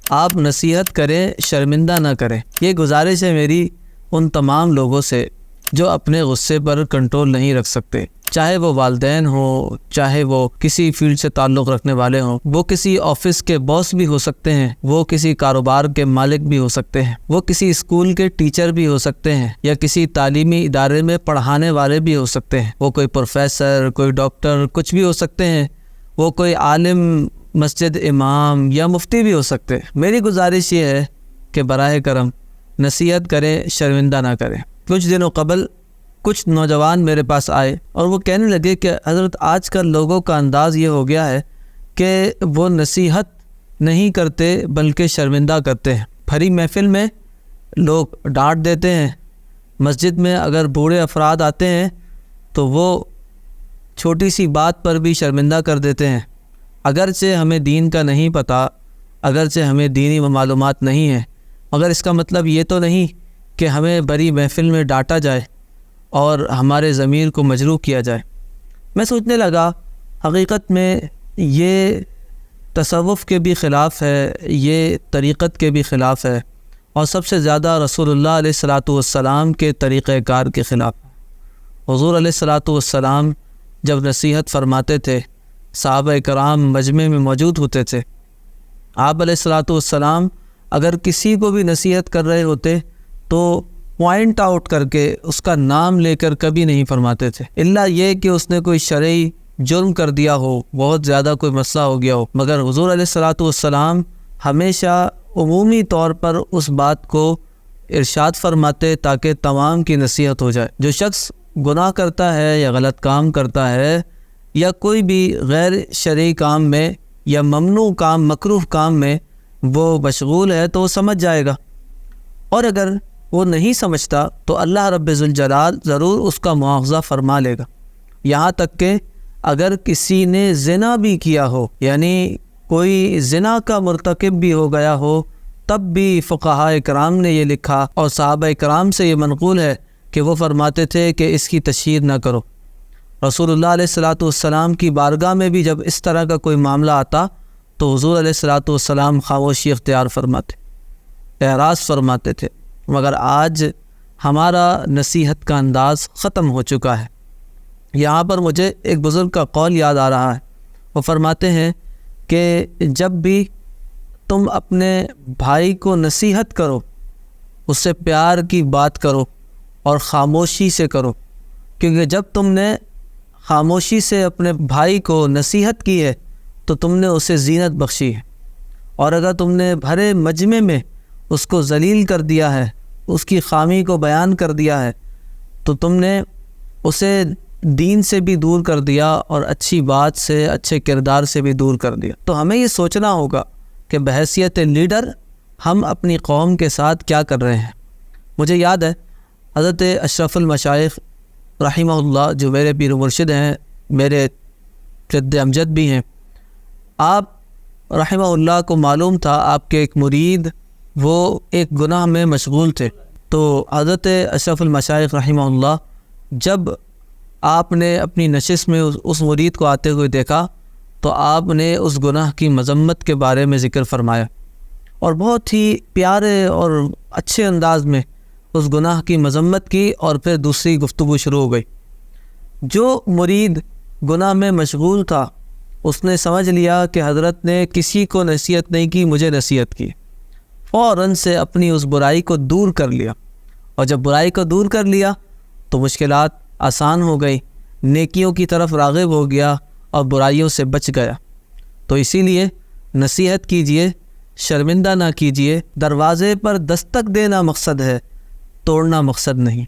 آپ نصیحت کریں، شرمندہ نہ کریں۔ یہ گزارش ہے میری ان تمام لوگوں سے جو اپنے غصے پر کنٹرول نہیں رکھ سکتے، چاہے وہ والدین ہوں، چاہے وہ کسی فیلڈ سے تعلق رکھنے والے ہوں، وہ کسی آفس کے باس بھی ہو سکتے ہیں، وہ کسی کاروبار کے مالک بھی ہو سکتے ہیں، وہ کسی اسکول کے ٹیچر بھی ہو سکتے ہیں، یا کسی تعلیمی ادارے میں پڑھانے والے بھی ہو سکتے ہیں، وہ کوئی پروفیسر، کوئی ڈاکٹر، کچھ بھی ہو سکتے ہیں، وہ کوئی عالم، مسجد امام یا مفتی بھی ہو سکتے ہیں۔ میری گزارش یہ ہے کہ براہ کرم نصیحت کریں، شرمندہ نہ کریں۔ کچھ دنوں قبل کچھ نوجوان میرے پاس آئے اور وہ کہنے لگے کہ حضرت آج کل لوگوں کا انداز یہ ہو گیا ہے کہ وہ نصیحت نہیں کرتے بلکہ شرمندہ کرتے ہیں۔ بھری محفل میں لوگ ڈانٹ دیتے ہیں، مسجد میں اگر بوڑھے افراد آتے ہیں تو وہ چھوٹی سی بات پر بھی شرمندہ کر دیتے ہیں۔ اگرچہ ہمیں دین کا نہیں پتہ، اگرچہ ہمیں دینی معلومات نہیں ہے، مگر اس کا مطلب یہ تو نہیں کہ ہمیں بڑی محفل میں ڈانٹا جائے اور ہمارے ضمیر کو مجروح کیا جائے۔ میں سوچنے لگا حقیقت میں یہ تصوف کے بھی خلاف ہے، یہ طریقت کے بھی خلاف ہے، اور سب سے زیادہ رسول اللہ علیہ الصلاۃ والسلام کے طریقہ کار کے خلاف ہے۔ حضور علیہ الصلاۃ والسلام جب نصیحت فرماتے تھے، صحابہ کرام مجمع میں موجود ہوتے تھے، آپ علیہ الصلاۃ والسلام اگر کسی کو بھی نصیحت کر رہے ہوتے تو پوائنٹ آؤٹ کر کے اس کا نام لے کر کبھی نہیں فرماتے تھے، الا یہ کہ اس نے کوئی شرعی جرم کر دیا ہو، بہت زیادہ کوئی مسئلہ ہو گیا ہو، مگر حضور علیہ الصلاۃ والسلام ہمیشہ عمومی طور پر اس بات کو ارشاد فرماتے تاکہ تمام کی نصیحت ہو جائے۔ جو شخص گناہ کرتا ہے یا غلط کام کرتا ہے یا کوئی بھی غیر شرعی کام میں یا ممنوع کام، مکروہ کام میں وہ مشغول ہے تو وہ سمجھ جائے گا، اور اگر وہ نہیں سمجھتا تو اللہ رب ذوالجلال ضرور اس کا مواخذہ فرما لے گا۔ یہاں تک کہ اگر کسی نے زنا بھی کیا ہو، یعنی کوئی زنا کا مرتکب بھی ہو گیا ہو، تب بھی فقہاء کرام نے یہ لکھا اور صحابہ کرام سے یہ منقول ہے کہ وہ فرماتے تھے کہ اس کی تشہیر نہ کرو۔ رسول اللہ علیہ الصلاۃ والسلام کی بارگاہ میں بھی جب اس طرح کا کوئی معاملہ آتا تو حضور علیہ الصلاۃ والسلام خاموشی اختیار فرماتے، اعراض فرماتے تھے، مگر آج ہمارا نصیحت کا انداز ختم ہو چکا ہے۔ یہاں پر مجھے ایک بزرگ کا قول یاد آ رہا ہے، وہ فرماتے ہیں کہ جب بھی تم اپنے بھائی کو نصیحت کرو، اس سے پیار کی بات کرو اور خاموشی سے کرو، کیونکہ جب تم نے خاموشی سے اپنے بھائی کو نصیحت کی ہے تو تم نے اسے زینت بخشی ہے، اور اگر تم نے بھرے مجمع میں اس کو ذلیل کر دیا ہے، اس کی خامی کو بیان کر دیا ہے، تو تم نے اسے دین سے بھی دور کر دیا اور اچھی بات سے، اچھے کردار سے بھی دور کر دیا۔ تو ہمیں یہ سوچنا ہوگا کہ بحیثیت لیڈر ہم اپنی قوم کے ساتھ کیا کر رہے ہیں۔ مجھے یاد ہے حضرت اشرف المشائخ رحمہ اللہ، جو میرے پیر و مرشد ہیں، میرے جد امجد بھی ہیں، آپ رحمہ اللہ کو معلوم تھا آپ کے ایک مرید وہ ایک گناہ میں مشغول تھے، تو حضرت اشرف المشائخ رحمہ اللہ جب آپ نے اپنی نشست میں اس مرید کو آتے ہوئے دیکھا تو آپ نے اس گناہ کی مذمت کے بارے میں ذکر فرمایا، اور بہت ہی پیارے اور اچھے انداز میں اس گناہ کی مذمت کی، اور پھر دوسری گفتگو شروع ہو گئی۔ جو مرید گناہ میں مشغول تھا اس نے سمجھ لیا کہ حضرت نے کسی کو نصیحت نہیں کی، مجھے نصیحت کی، فوراً سے اپنی اس برائی کو دور کر لیا، اور جب برائی کو دور کر لیا تو مشکلات آسان ہو گئی، نیکیوں کی طرف راغب ہو گیا اور برائیوں سے بچ گیا۔ تو اسی لیے نصیحت کیجئے، شرمندہ نہ کیجئے۔ دروازے پر دستک دینا مقصد ہے، توڑنا مقصد نہیں۔